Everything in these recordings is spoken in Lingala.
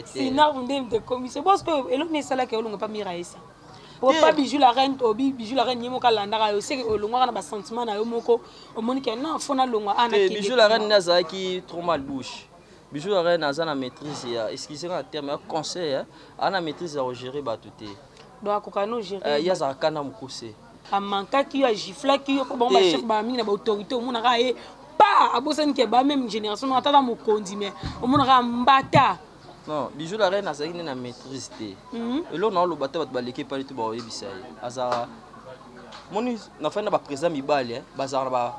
Sinar vous n'aimez de commission parce que elle on est ça là que on pas miraïsa pas bijou la reine obi bijou la reine yemo kalandaka yo c'est que olongwa na ba sentiment na yo moko o moni que non fona longwa ana ki bijou la reine naza qui trop mal bouche bijou la reine naza na maîtrise ya excusez-moi en terme conseil ana maîtrise à gérer ba tout donc kokano gérer ya za kana mukuse amanka ki ya gifla ki yo bon ba chef ba mingi na ba autorité o mona ka e pa abosani ke ba même génération na tata mokondi mais o mona ka mbata. Non, bijou la reine a une maîtrise. Et là, on a le bateau qui est pas du tout. Azara, mon na fin na ba présent mi balé, bazar ba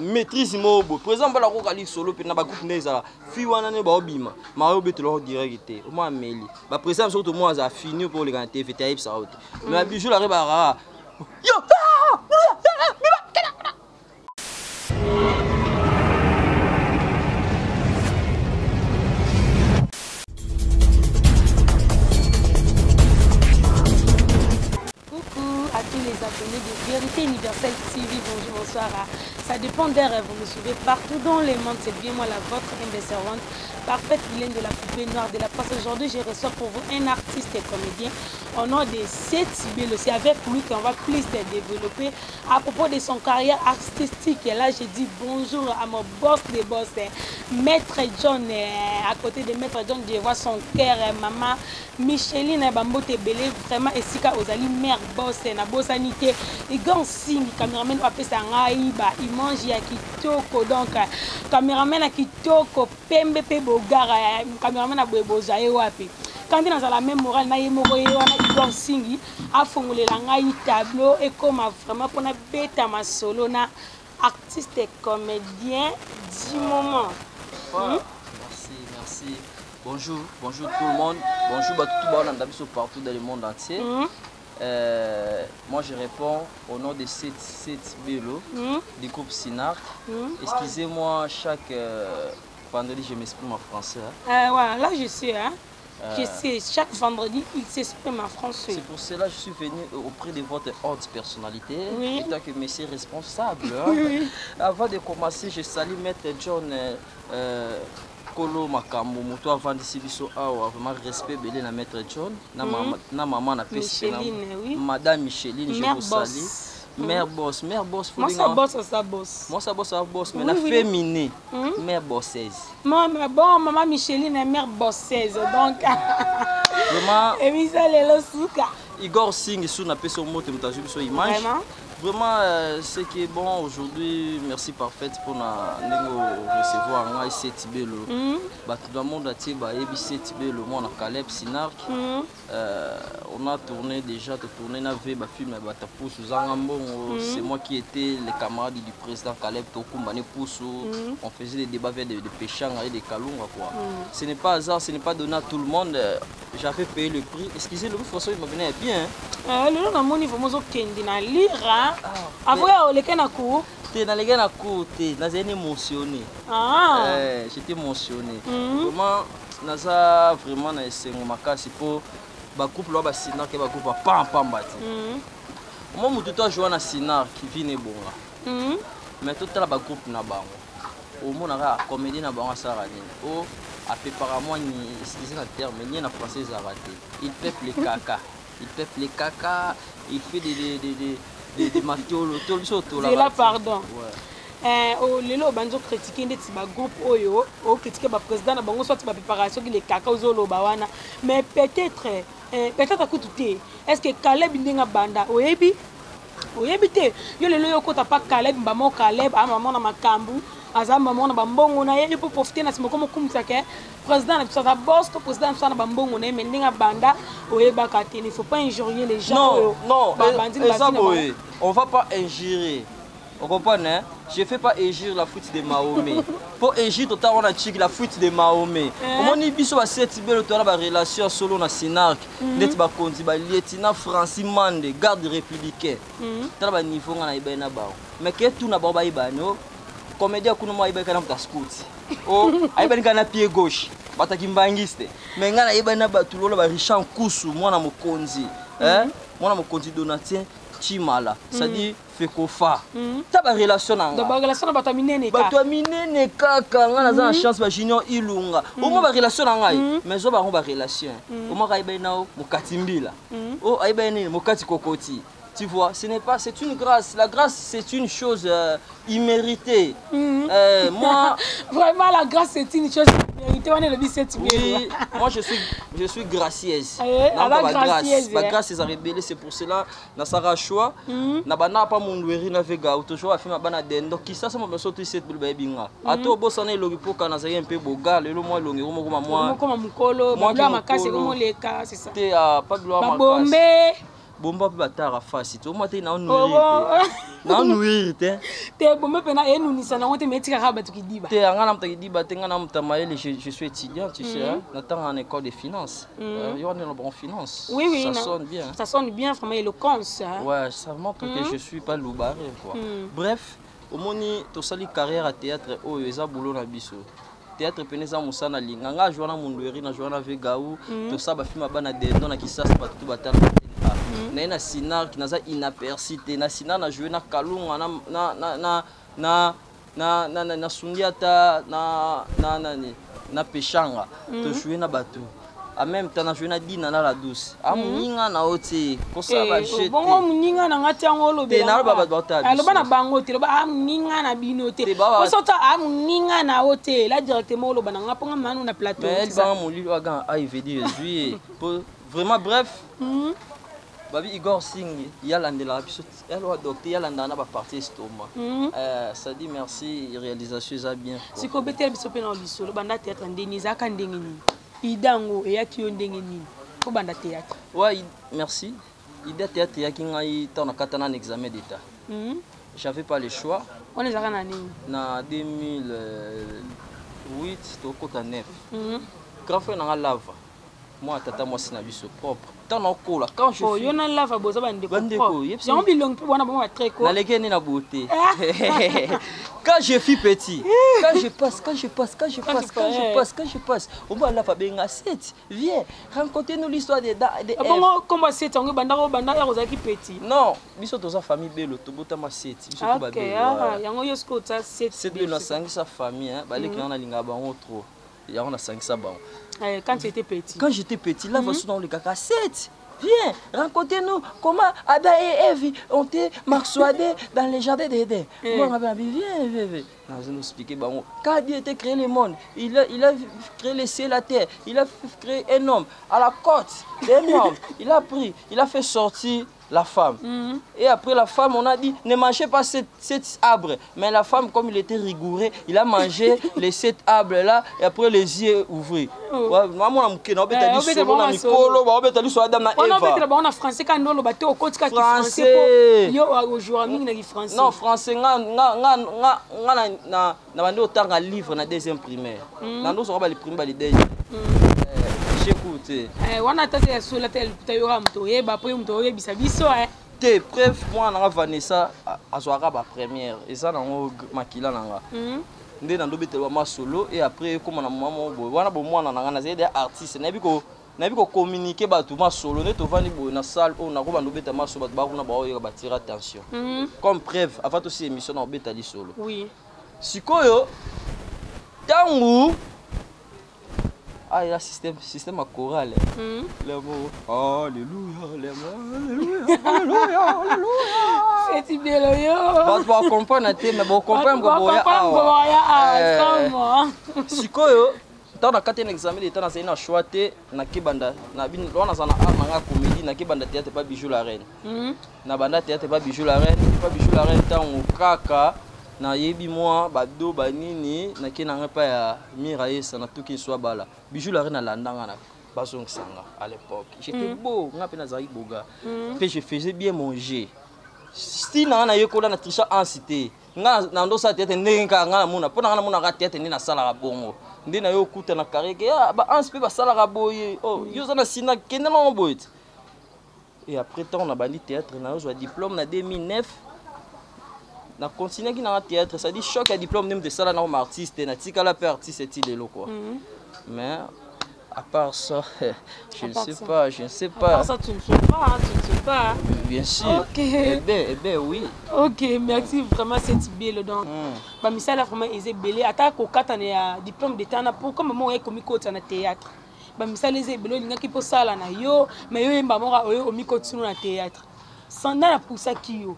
maîtrise mo bo. Présent ba la ko kali solo pe na ba groupe neza. Fi wana ne ba obima. Ma yo beto lo direct. O mo meli. Ba présent surtout moi za fini pour les grands TV taïb ça out. Mais bijou la reine ba yo. De Vérité Universelle TV, bonjour, bonsoir. Ça dépend d'heure, vous me suivez partout dans le monde. C'est bien moi, la vôtre, une servante parfaite, vilaine de la poupée noire de la place. Aujourd'hui, je reçois pour vous un artiste et comédien au nom de Setibelo. C'est avec lui qu'on va plus te développer à propos de son carrière artistique. Et là, je dis bonjour à mon boss des boss, Maître John. À côté de Maître John, je vois son cœur, maman Micheline Bambote Belé, vraiment, et Sika Ozali, mère boss, na bosanité. Et quand si le caméraman va passer à Aïba, il mange à Kitoko. Donc, caméraman à Kitoko, Pembe Bogara, caméraman à Bozaï Wapi. Quand il est dans la même morale, il y a un singi, a formulé la tableau et comme vraiment pour bêta ma solo na artiste et comédien du moment. Merci, merci. Bonjour, bonjour tout le monde. Bonjour à tout le monde partout dans le monde entier. Moi je réponds au nom de Setibelo du groupe Sinark. Excusez-moi, chaque vendredi je m'exprime en français. Ouais, là je sais, hein. Je sais, chaque vendredi il s'exprime en français. C'est pour cela que je suis venu auprès de votre haute personnalité, étant que monsieur responsable. Avant de commencer, je salue Maître John Kolo Makambo, moto avant de Sibiso Awa, vraiment respect belé na Maître John, na maman na Micheline, Madame Micheline, je vous salue. Mère boss, moi ça boss, ça boss. Moi ça boss, mais la féminine, mère bosseuse. Moi, bon, maman Micheline est mère bosseuse, donc. Vraiment. Et puis ça les le souka. Igor Singh sous na peso moto mutazu biso image. Vraiment, ce qui est bon aujourd'hui, merci parfaite pour nous recevoir à Setibelo. Tout le monde a dit Setibelo, moi on a Caleb Sinark. On a tourné déjà, tourné un film c'est moi qui étais le camarade du président Caleb Tokumbane Poussou. On faisait des débats vers des péchants et des kalunga. Ce n'est pas hasard, ce n'est pas donné à tout le monde. J'avais payé le prix. Excusez le François, il m'a venu bien. Le nom il faut que lire. Après, les na cour. T'es dans les gars na cour, t'es émotionné. J'étais émotionné. Vraiment, naza vraiment na esengo makasi pour ba couple là ba Sinar ke ba couple pa pambati. Moi mutu to jouer na Sinar qui vient bonga. Mais tout la ba couple na bango. Au mona ka comédie na bango sarani. O apparemment ni excusez la terme ni na français arrêté. Il peuple les caca. Il peuple les caca, il fait des matiolo, tout là. C'est là, pardon. Lelo banzo critiquer ndeti ba groupe oyo, o critiquer ba président na bango soit ba préparation qui les caca ozolo ba wana. Mais peut-être à coup tout est-ce que Caleb ndinga banda oyebi? Oyebi te. Yo lelo yo kota pa Caleb mbamo Caleb a maman na makambu. Aza maman na bambongo na ye pour profiter na simoko mokumisa ke président na biso ta boss to président na bambongo na mendinga banda oyeba ka te, il faut pas injurier les gens. Non, on va pas injurer. On comprend, hein? Je fais pas injure la fuite de Mahomet. Pour injure total on a check la fuite de Mahomet. Comment ni biso ba Setibelo to la relation solo na Sinark, net ba konti ba lieutenant Francis Mande, garde républicain. Tala ba niveau na iba na ba. Mais que tout na ba ba iba no. Comédien kuna mo iba kana mta scout. Oh, aiba ni kana pied gauche. Bataki mbangiste. Mais ngana iba na ba tulola ba Richard Kusu mwana mokonzi. Mwana mokonzi Donatien Chimala. C'est-à-dire fekofa ta ba relation nanga ba relation na bato minene ka bato minene kaka nga na chance ba junior ilunga au moins ba relation nanga mais zo ba ba relation au moins ka iba na mokati mbila oh iba ni mokati kokoti. Tu vois, ce n'est pas, c'est une grâce. La grâce, c'est une chose imméritée. Moi, vraiment, la grâce, c'est une chose imméritée. On est le 17 oui, moi, je suis gracieuse. La gracieuse. La grâce, c'est à révéler. C'est pour cela, na sara choix, na bana pas mon doueri na vega, toujours a fait ma bana den. Donc, qui ça, ça m'a besoin de cette bulbe binga. A toi, boss, on est le ripo quand on a un peu boga, le moi, le ngiro, moi, comme un mukolo, moi, ma casse, comme les cas, c'est ça. T'es à pas de gloire, ma casse. Bomba pe batara face to mate na nourrir te bomba pe na enunisa na ngote metika ka batu kidiba te ngana mta kidiba te ngana mta maele je suis étudiant tu sais n'attends en école de finance yo on est en finance oui ça sonne bien vraiment éloquence ouais ça montre que je suis pas loubaré quoi bref au moni to sali carrière à théâtre oyo eza boulot na biso théâtre peneza musana linga nga joana mundueri na joana vegaou to saba film bana de na kisasa batu batala na sinar qui naza inapercité na sinar na jouer na kalunga na sundiata na peshanga to jouer na bateau en même temps na jouer na dina na la douce amuninga na oti kosa ba jeter bongo muninga na ngati yango lobe na ba bata aloba na bango te loba amuninga na binote osota amuninga na ote la directement loba na ngaponga manu na plateau mais ba mulilo aga AIVD juillet vraiment bref Babi Igor Singh, il y a l'andela, il y a le docteur, il y a l'andana ba partie estomac. Ça dit merci, réalisation ça bien. Si ko betel biso pe na biso, le banda théâtre ndeni za ka ndenge ni. Idango e yaki yo ndenge ni. Ko banda théâtre. Ouais, merci. Ida théâtre yaki ngai ta na kata na examen d'état. J'avais pas le choix. On est à nani na 2008 to kota 9. Grand frère na lava. Moi tata moi sina biso propre. Tant na kola quand je suis. Oh, yona lava boza bande ko. J'ai bilong pe wana bon très ko. Na legeni na beauté. Quand je suis petit, quand je passe, on va la fabenga 7. Viens, racontez-nous l'histoire des bon comment c'est on banda ya ozaki petit. Non, biso toza famille belo to botama 7. Biso to ba belo. OK, yango yosko ta 7. C'est de la sangi sa famille hein, ba leki na linga bango trop. Ya on a 5 ça bon. Quand tu étais petit. Quand j'étais petit, là, voici dans le caca 7. Viens, racontez-nous comment Adam et Ève ont été marsoadés dans les jardins d'Éden. Moi, viens. Je nous expliquer, quand Dieu a créé le monde, il a créé le ciel et la terre, il a créé un homme à la côte d'un homme. Il a pris, il a fait sortir la femme. Et après la femme, on a dit, ne mangez pas cet arbre. Mais la femme, comme il était rigoureux, il a mangé les 7 arbres-là et après les yeux ouverts. Non, français, na bande otanga livre na deuxième primaire. Na ndo so ba le primaire ba le deuxième. J'écoute. Wana tata ya sola tel tayora mto yeba po mto yebisa biso Te bref moi na Vanessa azwaka ba première et ça na makila nanga. Ndé na ndo betelwa ma solo et après comme na maman bo wana bo mwana nanga na zede artiste na biko communiquer ba tout ma solo ne to vani bo na salle on na ko ba ndo beta ma solo ba kuna ba o ba tirer attention. Comme preuve avant aussi émission na beta li solo. Oui. Sikoyo tangu il y a système à chorale. L'amour, alléluia, alléluia. C'est bien yo. Pas comprendre mais bon comprendre Sikoyo tant na kati un examen d'état na na choité na kibanda na bin wana sana na comédie na kibanda théâtre pas bijou la reine. Na banda théâtre pas bijou la reine tangu kaka na yebi moi bado banini na kena pa ya miraesa na tuki soit bala bijou la reine na landanga na bazong sanga à l'époque j'étais beau nga pe na zaki boga puis je faisais bien manger style na yekola na tricha en cité nga na ndo sa tete ndenga nga mona pona nga mona ka tete ni na sala ka bongo ndi na yo kuta na kareke ba ans pe ba sala ka boye oh yo na sina kende na boye et après temps on a bandi théâtre na yo diplôme na 2009. Na continuer qui dans théâtre ça dit choc à diplôme même de ça là non artiste na tika la pe artiste est il quoi mais À part ça, je ne sais pas. À part ça, tu ne sais pas, hein, tu ne sais pas. Bien sûr. Ok. Eh bien, oui. Ok, merci vraiment, c'est bien. Donc, mais là, vraiment, ils ont belé. Attends, quand on a diplôme d'état, pour comme moi, on est comique au théâtre. Mais les ébélés, il y a qui peut ça là, mais yo, au micro na théâtre. Sans na poussa qui yo.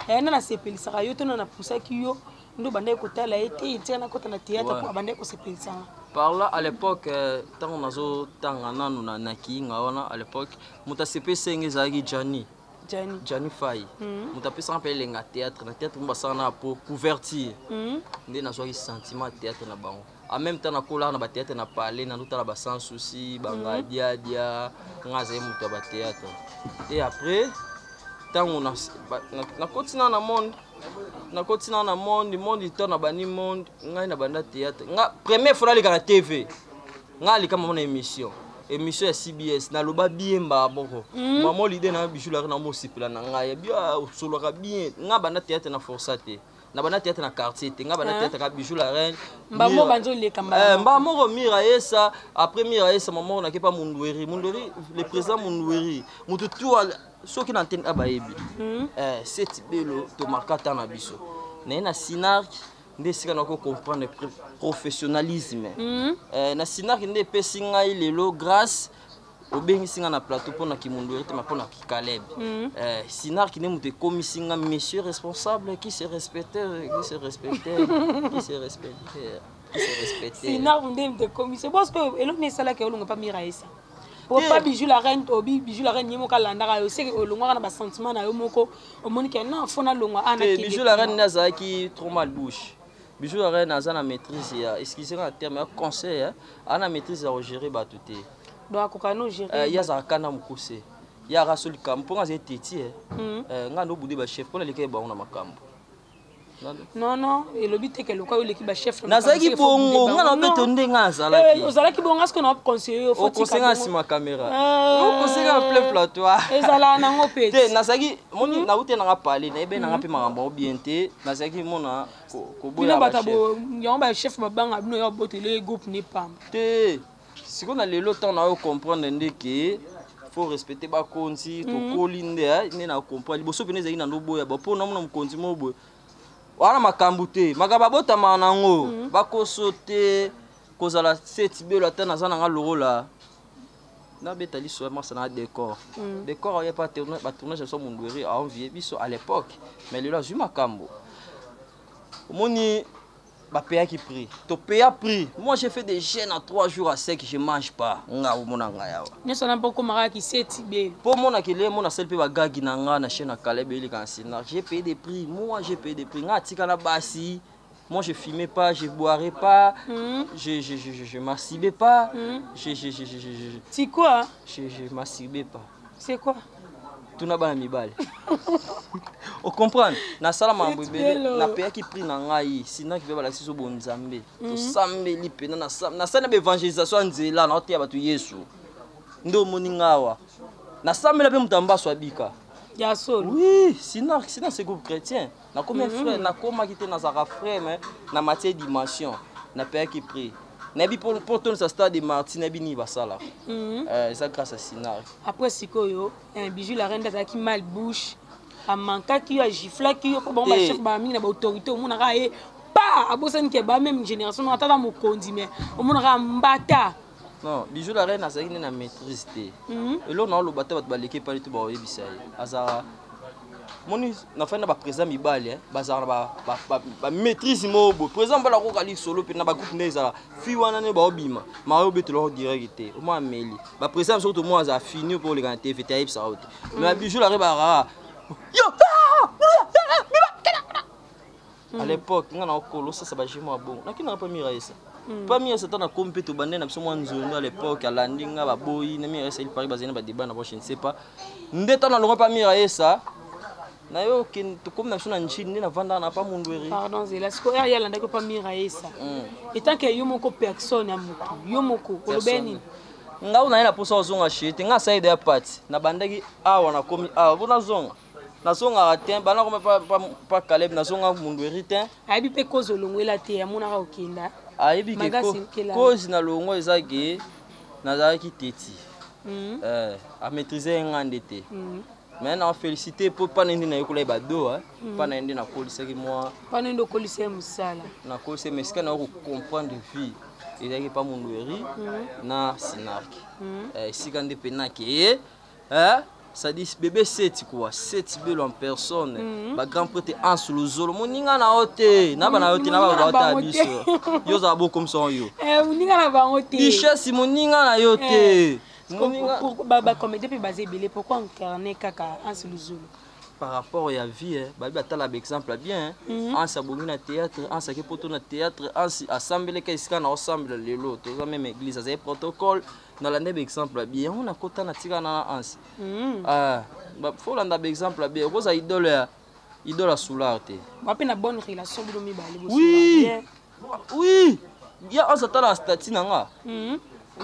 Et na sepeli ça, yo, na poussa qui yo. Nous bandé côté là, été, il tient na côté na théâtre pour bandé ko sepeli ça. Par là, à l'époque, tant on a zo tangana nous na naki ngaona à l'époque, muta sepe senge zagi Johnny Fay. Muta pe sans appeler nga théâtre, na théâtre mbasa na pour couverture. Ndé na zo sentiment théâtre na bango. En même temps, on a un théâtre, on a parlé, on a sans souci, on a dia, on a un théâtre. Et après, tant on a continué dans le monde, le monde est dans le monde, on a un théâtre. La première fois, on a la TV, on a une émission. Émission à CBS, na loba bien ba boko. Maman l'idée na bijou la na mo sipela na nga ya bien solo ka bien. Nga bana théâtre na forçate. Na bana théâtre na quartier, nga bana théâtre ka bijou la reine. Mbamo banzo le kamba. Mbamo mira esa, après mira esa maman na ke pas Mundweri. Mundweri le président Mundweri. Mutu tout so ki na antenne abayebi. C'est belo to markata na biso. Na Sinark nde sika na ko comprendre le professionnalisme. Na Sinark nde pesi ngai lelo grâce au bengisinga na plateau pour na Kimundweri te mapona ki Caleb. Sinark ne mute komisinga monsieur responsable qui se respectait. Sinark nde mute komisinga parce que elo ne sala ke olonga pas miraisa. Pour pas bijou la reine bijou la reine yemoka landaka yo c'est que olonga na ba sentiment na yo moko o moni ke non fona longa ana ki bijou la reine naza qui trop mal bouche. Bijou la reine naza na maîtrise ya excusez-moi en terme conseil ana maîtrise ya gérer ba tout donc akokano gérer ya za kana mukuse ya rasoli kampo nga teti nga no bude ba chef pour les ba na makambo. Non, et le but est que le cas où l'équipe est chef. Nazaki bongo, nga na beto ndenga zalaki. Ozalaki bongo ce qu'on a conseillé au faut conseiller sur ma caméra. On conseiller en plein plateau. Ezala nango pete. Te nazaki moni na ute na parler na ebe na pe makambo bien te. Nazaki mona ko boya. Bino batabo yamba chef babanga bino yo botele groupe ne pam. Te siko na lelo temps na yo comprendre ndeke faut respecter ba konti to kolinde ne na comprendre boso pene zaki na ndo boya ba po na mona mkonzi mo boya. Wana makambu te makaba botama nango bakosote kozala setibelo ata naza nanga lokola na betali so marsa na décor décor ya pas ba tournage so Mundweri a envié biso à l'époque mais lelo azui makambo omoni ba paye qui prix to paye prix moi j'ai fait des jeûnes à 3 jours à sec je mange pas nga omona nga yawa ne sona poko mara ki setibelo pour mona ke le mona selpe ba gagi na nga na chaîne à Caleb eli kan Sinark j'ai payé des prix moi j'ai payé des prix nga tika na basi moi je fumais pas je boirais pas je masturbais pas c'est quoi je masturbais pas c'est quoi tuna ba mibale o comprendre na sala mambo ibele na paye qui prix na ngai Sinark be bala siso bonzambe to sambeli pena na sana be evangelisation nzela na otia batu Yesu ndo moni ngawa na sambela pe mutamba swabika ya solo oui Sinark c'est groupe chrétien na comme frère na koma kité na zara frère mais na matière dimension na paye qui prix Nabi pour ton stade de Martin Nabi ni basala. Ça grâce à Sinark. Après sikoyo, un bijou la reine d'aki mal bouche, a manka qui a gifla qui ko bon ba chef ba mi na ba autorité mon ra e pa abosen ke ba même génération na tata mo kondi mais mon ra mbata. Non, bijou la reine azaki na maîtrise té. Et là on lo bata ba l'équipe pas tout ba yebisa. Azara moni na fana ba président mibali bazara ba maîtrise mobo président bala ko kali solo pe na ba groupe neza fi wana ne ba obima ma yo betelo direct o mo meli ba président surtout moi za fini pour les ganter fait taïb ça autre mais bijou la reba yo à l'époque ngana okolo ça ba jimo bon na kina pas mira ça pas mira ça na compéto bande na biso mo nzono à l'époque à landinga ba boyi na mira ça il paraît bazena ba débat na je ne sais pas ndeta na longo pas mira ça na yo kin to comme na suna nchini na vanda na pa Mundweri pardon zela siko ya landa ko pa mira esa etant que yo moko personne amuko yo moko kolobeni nga una ina posa ozonga shite nga side ya party na bandaki awa na komi awa bona zonga na zonga atem bana ko pa Caleb na zonga Mundweri ten aibi pe kozo longwela te ya mona ka okenda aibi ke cause na longo ezaki nazalaki teti a maîtriser ngande te mais na félicité pour pas nende na yokola bado pas nende na kolisaki moi pas nende kolisa musala na kolisa mais sika na ko comprendre vie ezaki pas mondoeri na sinark sika nde penaki ça dit bébé 7 quoi 7 belo en personne ba grand prêtre en sous le zolo moninga na ote na bana ote na ba ota biso yo za bo comme ça yo moninga na ba ote richesse moninga na yote pour baba comédie puis basé belé pourquoi incarner kaka en sous le zolo par rapport à la vie babi atala exemple bien en sabongi na théâtre en sake poto na théâtre en assemblée ka na ensemble lelo to za même église ça protocole dans la exemple bien on a kota na tika na ansi ba faut landa exemple bien rosa idole soularte ba pe na bonne relation bilo mi bali oui ya on s'attend statut nanga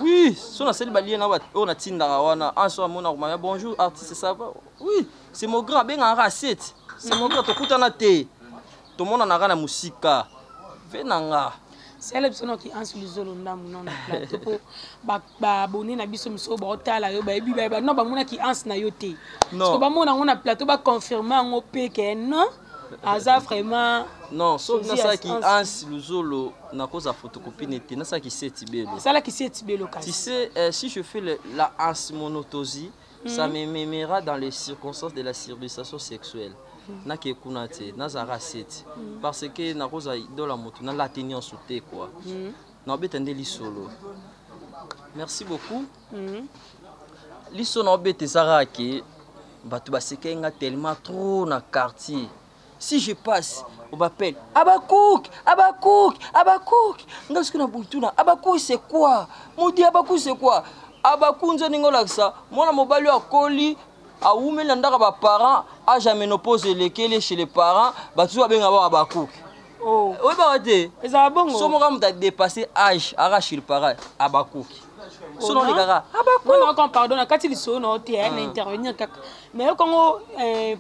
oui son aseli balien na on a tinda wana en so mona ko bonjour artiste ça va oui c'est mon grand ben en recette c'est mon grand to kutana te to mona na kana musika venanga c'est la personne qui en sur le zolo ndamu non na plateau pour ba bonner na biso miso ba otala yo ba ebi ba non ba mona ki ans na yo te parce que ba mona on a plateau ba confirmer en op que non aza vraiment non sauf na ça qui ans le zolo na cause photocopie nete na ça qui c'est tibelo ça là qui c'est tibelo tu sais si je fais la ans monotosie ça me mémera dans les circonstances de la civilisation sexuelle na ke kunate na zara set parce que na koza idola moto na la tenir en sauté quoi na betende li solo merci beaucoup li solo na bete zara ke batu basekenga tellement trop na quartier si je passe on m'appelle Abakouk nga ce na butuna Abakouk c'est quoi modi Abakouk c'est quoi Abakouk nzoni ngolaksa mwana mobali akoli a oumela ndaka ba parents a jamais opposé lesquels chez les parents ba tu benga ba Abakouk oui ba te eza bongo so mo ka muta dépasser âge arrache le parent Abakouk sono les gars Abakouk non qu'on pardonne quand il sonne au théâtre intervenir mais quand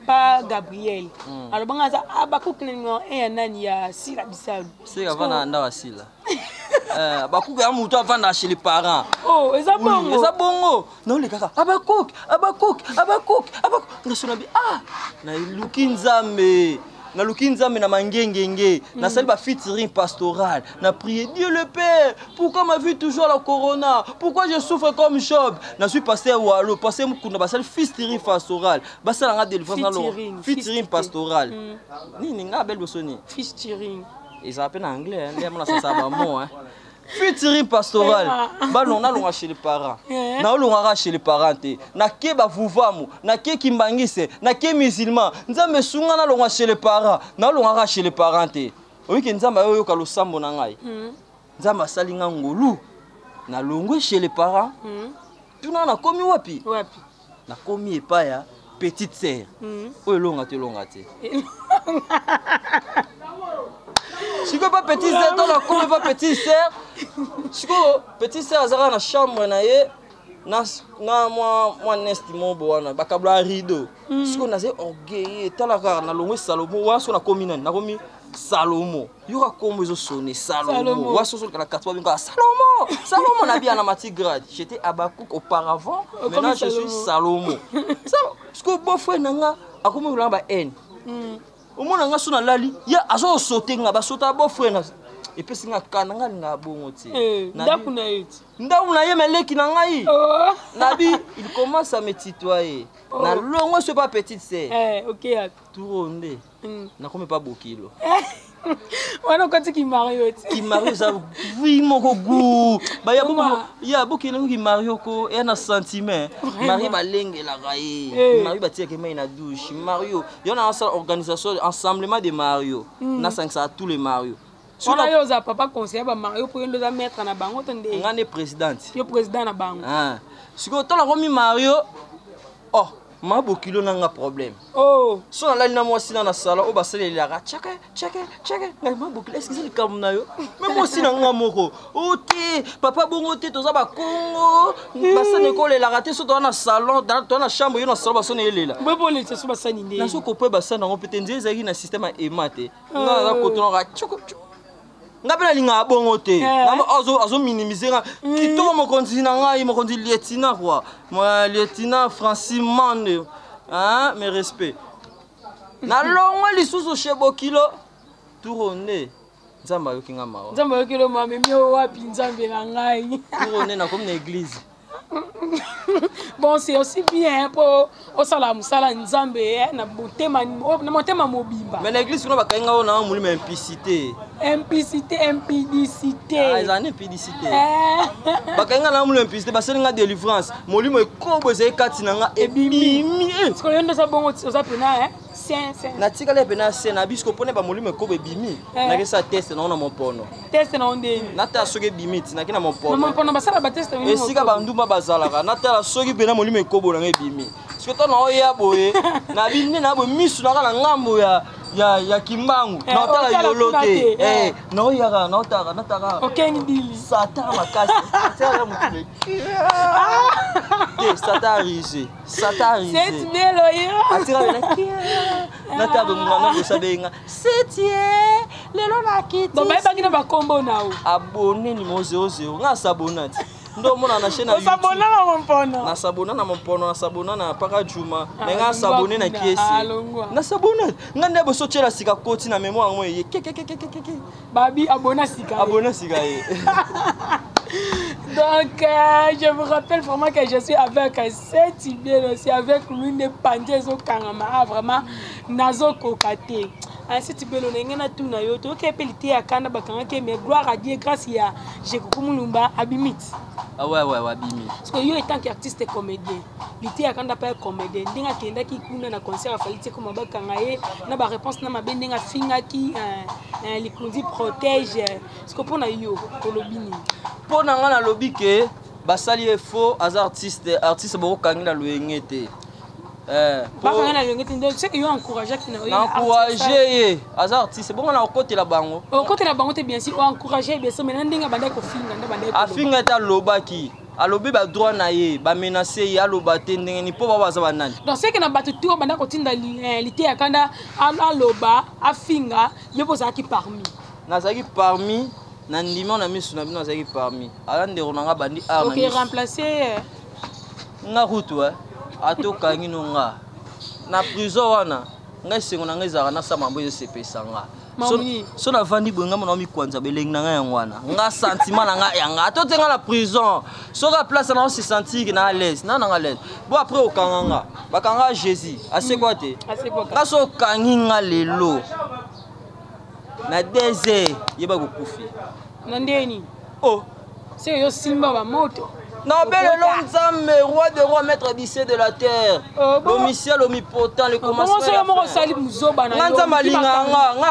pas Gabriel alors banga za Abakouk ningo nani ya sila bisalu c'est avant na sila Abakouk ya muto avant chez les parents eza bongo non les gars Abakouk na sona bi na lukinzambe na lukinzambe na mangengenge na sali ba featuring pastoral na prier Dieu le Père pourquoi ma vie toujours la corona pourquoi je souffre comme Job na suis pasteur walo pasteur mukunda ba sali featuring pastoral ba sala nga délivrance na lo featuring pastoral nini nga belle bosoni featuring et ça appelle en anglais hein mona ça ba mot hein featuring pastoral ba non na longa chez les parents na longa chez les parents na ke ba vuvamu na ke kimbangise na ke musulman nzambe sunga na longa chez les parents na longa chez les parents oui ke nzamba yo ka lo sambo na ngai nzamba salinga ngolu na longwe chez les parents tuna na komi wapi na komi epaya petite sœur oyo longa te si pas petite sœur dans la cour pas petite sœur si petite sœur azara na chambre na ye na moi n'estimo bona bakabla rideau si on a orgueil talaka na longwe Salomo waso na commune na komi Salomo yura comme ils ont sonné Salomo waso sur la 4 binga Salomo na bien na mati grade j'étais Abakouk auparavant maintenant je suis Salomo ça ce que beau frère nanga akomi ulamba haine au moins nga sona lali ya azo sauter nga ba sauter beau frère et puis singa kananga nga bongo ti ndaku na yeti ndaku na ye meleki na ngai nabi il commence à me tutoyer na longo c'est pas petite sœur OK tout ronde na comme pas bokilo wana quand qui mario ça oui mon goût ba ya bokilo ki mario ko et na sentiment mari balenge la gaé mari batie ke mai na douche mario yona une organisation ensemblement de mario na 500 tous les mario sur la yoza papa conseiller ba mario pour ndo za mettre na bango tande ngane présidente yo président na bango siko to la komi mario ma bokilo nanga problème so na lali na mwasi na sala o basele la cheke na ma bokilo est-ce que c'est le kam na yo même mwasi na nga moko papa bongo te toza ba Congo basane ko le la raté so to na salon dans na chambre yo na salon basone elela bebo le so basani ndé na so ko pe basana ngo pete nzeza ki na système emate nga za ko to na choko ngapela linga bongo te azo minimiser kitoko mokonzi na ngai mokonzi lieutenant quoi moi lieutenant Francis Mande hein mes respects na longo lisusu shebokilo tourone nzamba yokinga mawa nzamba yokilo mama mio wapi nzambe na ngai tourone na comme na église. Bon, c'est aussi bien pour osala musala nzambe na motema mobimba. Mais l'église on va kainga ona mulima implicité. Impudicité. Ah, ils en impudicité. Ba kainga na mulima implicité ba selinga délivrance. Molimo ekobo ze kati nanga ebimi. Parce que yendo sa bongo oza pena saint. Na tika le pena saint na bisko pone ba molimo ekobo ebimi. Na ke sa test na ona mopono. Test na onde. Na ta soke bimiti na kina mopono. Na mopono basala ba test ni. Esika ba ndumba bazalaka na ta soki pena molimo ekobo na ebimi. Parce que to na oya boye na bini na bo misu na kana ngambo ya kimbangu na otala yolote na oyaka na otaka na taka okengi dili sata makasi sata mutule satarise c'est belo yo atira na tabo mwana ko sabenga setie lelo na kiti donc ba bakina ba kombo nao abonné numéro 00 nga sabonati ndo mona na chaîne YouTube sabona na mompono na sabona na mompono na sabona na paka juma nga sabone na kiesi na sabona nga ndebo sochela sika koti na mémoire moi ke babi abona sika ye. Donc je vous rappelle vraiment que je suis avec cette bien aussi avec lui ne pandez au kangama vraiment nazo kokate. Ainsi tu peux le nenga na tuna yo to ke pelite ya kanda bakanga ke mais gloire à Dieu grâce ya Jeko Mulumba abimit. Ah ouais abimit. Parce que yo étant qu'artiste et comédien, lite ya kanda pas comédien, ndinga kenda ki kuna na concert a falite comme bakanga ye na ba réponse na mabe ndinga finga ki les clous protège. Parce que pour na yo kolobini. Pour na nga na lobi ke basali e faux as artiste boko kangila loyengete. Bakanga na loyengete ndo c'est que yo encourager ki na yo encourager as artiste bon na côté la bango. Au côté la bango te bien sûr encourager bien sûr mais ndinga banda ko finga nda banda ko. Afinga ta lobaki. Alobi ba droit na ye ba menacer ye aloba te ndenge ni po baba za banani. Donc c'est que na batu tour banda ko tinda lité ya kanda aloba afinga yebo za ki parmi. Na za ki parmi na ndima na misu na bino za ki parmi. Ala ndero na nga bandi ar na. OK remplacer nga rutu atoka ngino nga. Na prison wana nga sengo na nga za na sa mambo se pesa nga. So na vandi bonga mona mi kwanza belengi na nga yangwana nga sentiment na nga yanga to tenga la prison so ka place na on se sentir na à l'aise na nga l'aise bon après au kanganga bakanga Jésus assez quoi te nga so kangi nga lelo na désert yeba ko kufi na ndeni oh c'est yo simba ba moto. Non, mais le Nzambe, roi de roi, maître d'issé de la terre, l'omniscient, l'omnipotent, le commencement. Nzamba linga nga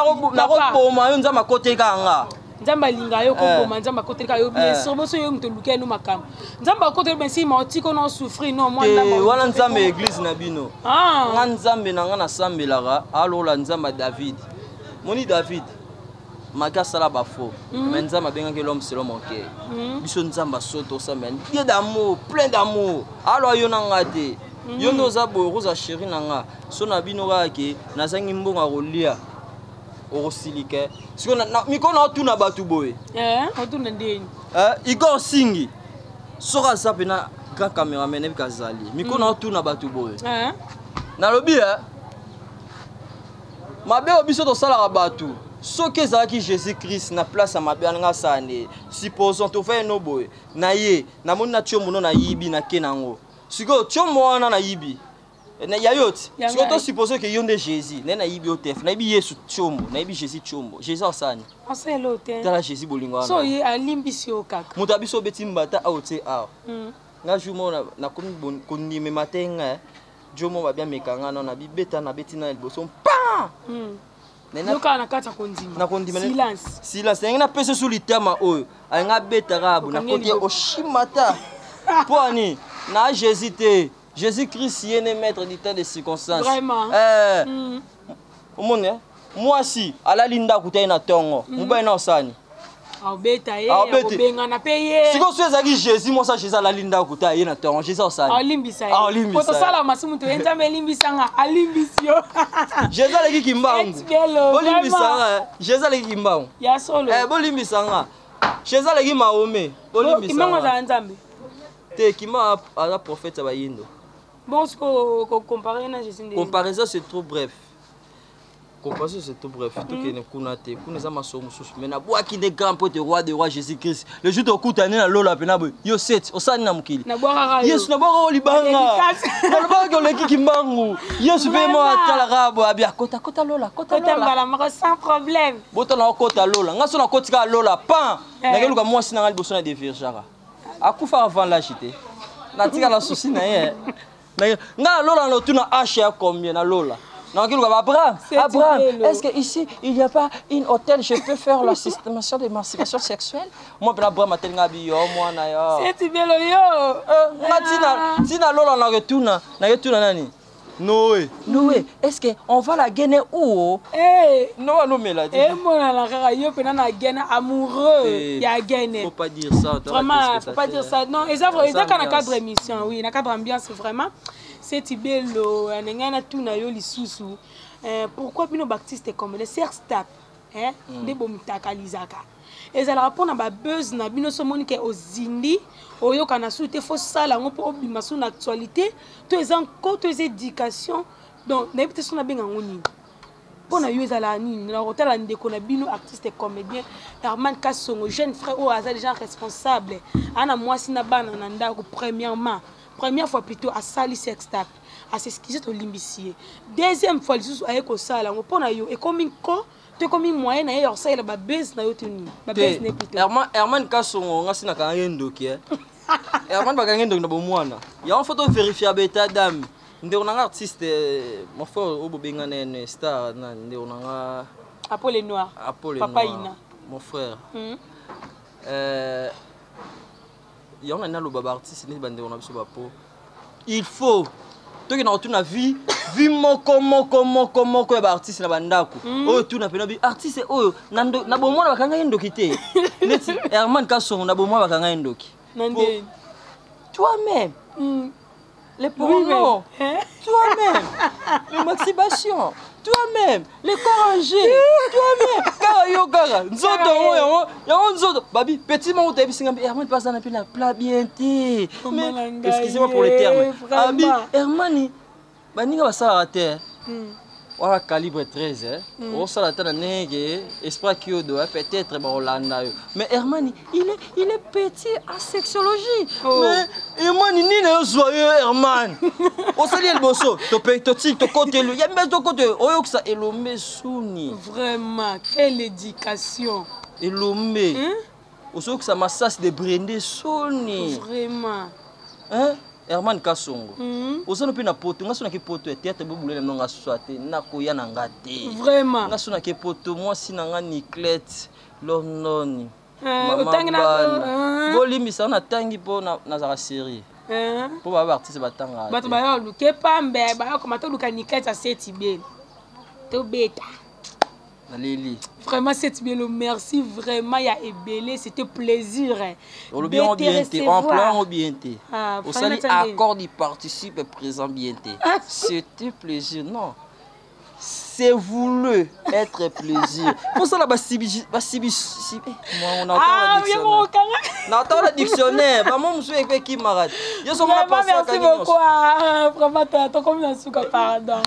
roboma yo nzamba kote kanga. Nzamba linga yo koboma nzamba kote ka yo bien sûr boso yo mtoluke no makam. Nzamba kote ben si maotiko no souffrir no moi nzamba. Wala nzamba église na bino. Nga nzambe na nga na sambelaka alola nzamba David. Moni David. Magasala bafo, mais nzamba bengaki l'homme selon mon cœur. Biso nzamba soto ça men. Dieu d'amour, plein d'amour. Alors yo nanga te. Yo ndoza bo roza chérie nanga. So na bino ka ke nazangi mbonga kolia. Orosilike. Siko na mikona tuna batu boye. Otuna ndeni. Igor Singi. Sora zape na grand cameraman ebi kazali. Mikona tuna batu boye. Na lobi mabe obiso to sala batu. Ce que ezalaki Jésus-Christ na place à mabe nga sane supposons to fait no boy na ye na moni na tiomo no na yibi na kenango siko tiomo wana na yibi na yayot siko to supposons que yonde Jésus na yibi otef na yibi Yesu tiomo na yibi Jésus tiomo Jésus asane aselo te tala Jésus bolingo wana so ye alimbisi okaka muta biso beti mbata aote a nga jumo na komi konime matenga jomo ba bien mekanga na bibeta na betina liboso pa Noka na kata kondima. Silence. Ngena pese sous litama oyo. Nga betaka abu na koti oshimata. Poani na Jésus te. Jésus-Christ est né maître du temps des circonstances. Vraiment. Omone moi si ala linda kutai na tongo. Mubai na osani. Abeta ye, abenga na paye. Si vous avez Jésus, moi ça Jésus la linda okuta ye na ton Jésus ça. Alimbisa ye. Poto sala masimu to enza me limbisa nga alimbisio. Jésus la kimbangu. Bolimbisa, Jésus la kimbangu. Ya solo. Bo limbisa nga. Jésus la kimahome. Bolimbisa. Kimango za nzambe. Te kima ala prophète ba yindo. Bon ce que comparer na Jésus. Comparaison c'est trop bref. Comparaison c'est tout bref. Tout que ne kunate, kuneza masomo susu. Mais na boa qui des grands potes roi de roi Jésus-Christ. Le jour de kutane na lola pena boy. Yo set, osani na mukili. Na boa rara. Yesu na boa libanga. Na boa ko leki kimbangu. Yesu be mo atala rabo abia kota lola, kota lola. Kota mbala sans problème. Boto na kota lola. Ngaso na kotika lola pan. Na keluka mwasi na ngali bosona de virjara. Akufa avant la chité. Na tika la souci na ye. Na lola no tuna H ya combien na lola. Non, Abraham, est-ce qu'ici, il n'y a pas une hôtel, je peux faire la systématisation de masturbation sexuelle? Moi, Abraham, je suis là. C'est Tibelo yo. Tina Lola, na retourna nani? Noé, est-ce qu'on va la gagner où? Non, non, mais la dit. Moi, yo na gagner amoureux. Il y a gagner. Faut pas dire ça. Vraiment, faut pas dire ça. Non, et ça, dans le cadre émission, oui, dans le cadre ambiance, vraiment. C'est Tibelo, n'engana tout na yo lisusu. Pourquoi Bino Baptiste comme le Serstap, de bomutaka lizaka. Et ça répond à ma buzz na Bino somoni ke ozindi, oyo kana souté faux sala ngo po obimasu na actualité, to les encore to les éducation. Donc na peut son na benga ngoni. Pona yo ezala nini na hôtel ndeko na Bino artiste comédien, Herman Kasongo, jeune frère o aza déjà responsable. Ana mwasi na bana na ndako première fois plutôt à sali sextape à s'excuser au limbissier deuxième fois les aye ko sala ngo pona yo e comme ko te comme moyen na yo ça ba base na yo tuni ba base ne plutôt Herman Kasongo ngasi na kanga ndoki Herman ba kanga ndoki na bomwana ya on photo vérifier beta dame ndeko na artiste mon frère obo benga na star na ndeko na Apollo Noir papa ina mon frère il y a un autre artiste il faut toi qui n'as aucune vie comment artiste na bandako oh tout na pena artiste oh na bomona bakanga yendoki te Herman Kasongo na bomona bakanga yendoki toi-même les pornos toi-même les masturbation toi-même les corangés toi-même car yo gara nzoto yo nzoto babi petit moment tu bisinga Herman passe na pina plat bien té mais excusez-moi pour les termes abi Hermani baninga basala terre voilà calibre 13 on sala tana nenge esprit qui doit peut-être ba Hollanda mais Hermani il est petit en sexologie mais Hermani ni na joyeux Herman on sali el bosso to pe to tik to côté le ya mais to côté oyo ça elomé souni vraiment quelle éducation elomé oso que ça massage de brindé souni vraiment Herman Kasongo osano pe na poto ngaso na ke poto théâtre bobulele no ngasoate na koya na ngate vraiment ngaso na ke poto moi sinanga Niclette Londoni bolimisa na tangi po na za série po ba artiste batanga bato ba yo luke pambe ba ko mato luka Niclette a seti bien to beta Lili. Vraiment, c'est bien, merci. Vraiment, il y a ébélé. C'était plaisir. On bien bien en plan ou bien té. Au salut accord il participe présent bien té. C'était plaisir. Non. C'est voulu être plaisir. Pour ça, là, moi, on entend le dictionnaire. Maman, je suis qui m'arrête. Merci beaucoup. Vraiment, t'as comme un souka, pardon.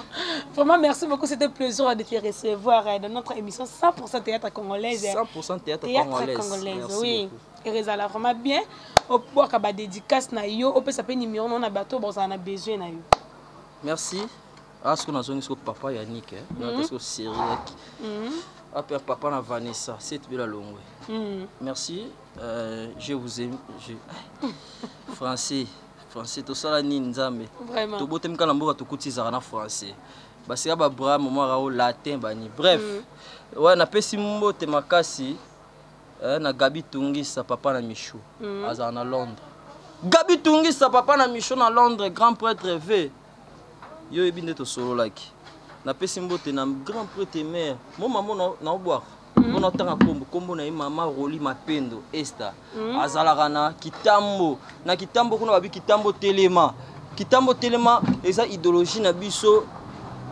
Vraiment, merci beaucoup. C'était un plaisir de te recevoir dans notre émission 100% théâtre congolaise. 100% théâtre congolaise. Oui. Et Rezala, vraiment bien. Au pouvoir qu'à dédicace na yo, au peut s'appeler numéro non na bateau, bon ça en a besoin na yo. Merci. Parce que nous avons papa Yannick, parce que c'est après papa na Vanessa, c'est bien la longue. Merci. Je vous aime. Français, tout ça là ni nzambe. Vraiment. Tout botem kana mboka tukutiza na français. Basi aba bra moment rao latin bani. Bref. Ouais na pesi mbote makasi na Gabi Tungisa papa na Michou. Aza na Londres. Gabi Tungisa papa na Michou na Londres, grand prêtre V. Yo ebinde to solo like. Na pesi mbote na grand prêtre mère. Mon maman na boire. mpona otanga kombo na ye mama Roli Mapendo Esther azalaka na Kitambo kuna babi Kitambo Telema eza idéologie na biso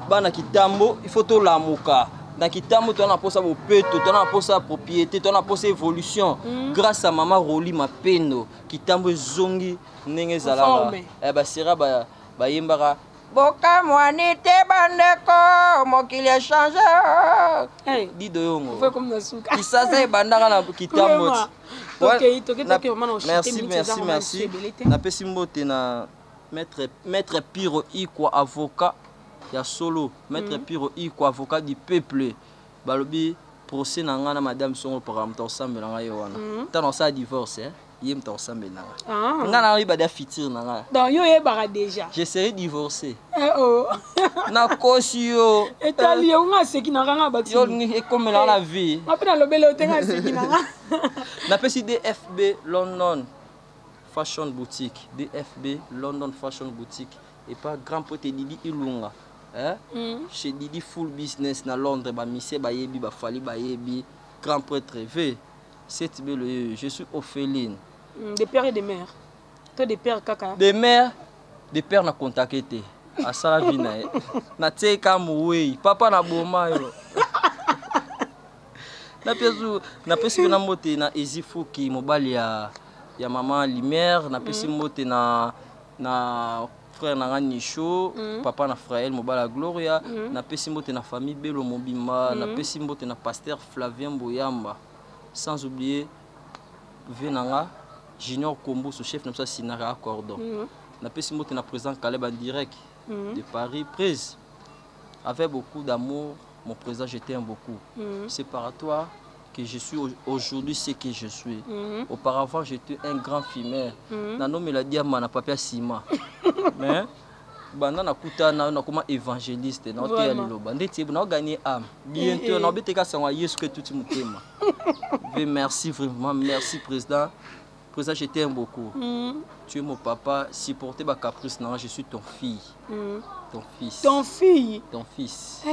bana Kitambo il faut tolamuka na Kitambo tona posa bopeto tona posa propriété tona posa évolution grâce à mama Roli Mapendo Kitambo zongi ndenge zalaka basera bayembaka boka mwani te bandeko mokili a changé dido yongo kisasa ebandaka na Kitambo merci napesi mbote na maître Piro Ikwa avocat ya solo maître Piro Ikwa avocat du peuple balobi procès na nga na madame songo par mta ensemble na nga yo wana tano sa divorce yem ta ensemble na nga nga na riba da fitir na nga donc yo yebaka déjà je serai divorcé na kosi yo etali yo nga seki na nga bati yo ngi ekomela na vie apena lobele otenga seki na nga na pesi DFB London Fashion Boutique DFB London Fashion Boutique et pas grand pote Didi Ilunga chez Didi Full Business na Londres ba mise ba yebi ba fali ba yebi grand prêtre V cette belle je suis orpheline des pères et des mères toi des pères kaka des mères des pères na contacté à sala vina na teka muwe papa na boma yo na pesi na mote na Ezifuki mobali ya maman Lumière na pesi mote na frère na Nicho papa na frère mobala Gloria na pesi mote na famille Belo Mobimba na pesi mote na pasteur Flavien Boyamba sans oublier Venanga Junior Kombo ce chef de Sinara Cordon na pesi mote na président Caleb en direct de Paris prise avec beaucoup d'amour mon président je t'aime beaucoup c'est par toi que je suis aujourd'hui ce que je suis. Auparavant, j'étais un grand fumeur. Nano me l'a dit à mon papa Sima. Mais, na kuta na comme évangéliste, na te aliloba. Ndeti na gagner âme. Bientôt na beteka sangwa Yesu que tout mutema. Merci vraiment, merci président. Président, je t'aime beaucoup. Tu es mon papa, supporter ma caprice, non, je suis ton fille. Ton fils. Ton fille. Ton fils.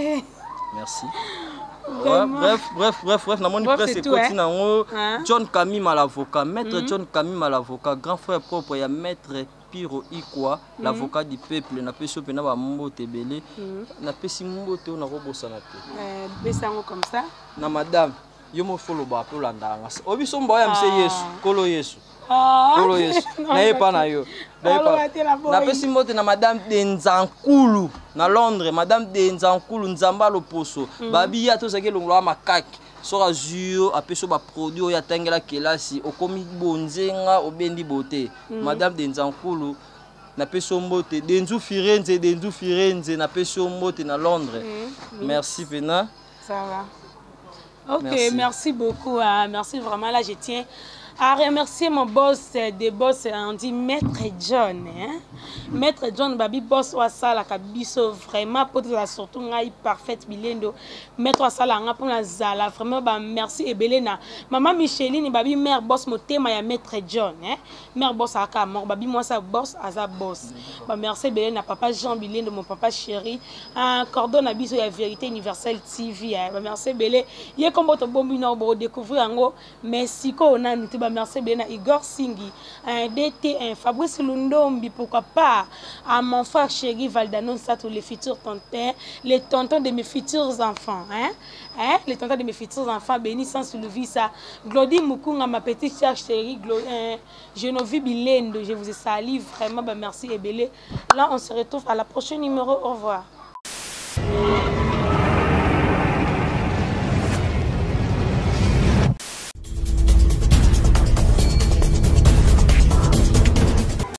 Merci. Ouais, bref, na moni presse continue nango John Kamima l'avocat, maître John Kamima l'avocat, grand frère propre ya maître Piro Ikwa l'avocat du peuple na peso pena ba mbote belé na pesi mbote na robosa na te besango comme ça na madame yo mo follow ba po landa nga obiso mboya mse Yesu kolo Yesu kolo Yesu na yepa na yo na pesi mbote na madame Denzankulu na Londres madame Denzankulu Nzamba Loposo babi ya to sake longwa makaki sora zuyo apeso ba produit ya tangela kelasi okomi bonzenga obendi bote madame Denzankulu na peso mbote Denzu Firenze na peso mbote na Londres merci Pena ça va ok merci beaucoup merci vraiment là je tiens à remercier mon boss des boss, on dit Maître John. Maître John, babi boss wa sala kabiso vraiment pour la surtout ngai parfaite bilendo. Maître wa sala nga pour la zala vraiment ba merci et belena. Maman Micheline babi mère boss motema ya Maître John. Mère boss aka mort babi moi sa boss aza boss. Ba merci belena papa Jean bilendo mon papa chéri. Un cordon abiso ya vérité universelle TV. Ba merci belé. Yé comme to bombi no bo découvrir ngo merci ko na ba merci bien à Igor Singi, un DT, un Fabrice Lundombi, pourquoi pas à mon frère chéri Valdanon, ça tous les futurs tontins, les tontons de mes futurs enfants, les tontons de mes futurs enfants, béni sans le visa, Glody Mukunga, ma petite chère chérie, Genovi Bilendo, je vous ai sali vraiment, bah merci et belé. Là, on se retrouve à la prochaine numéro, au revoir.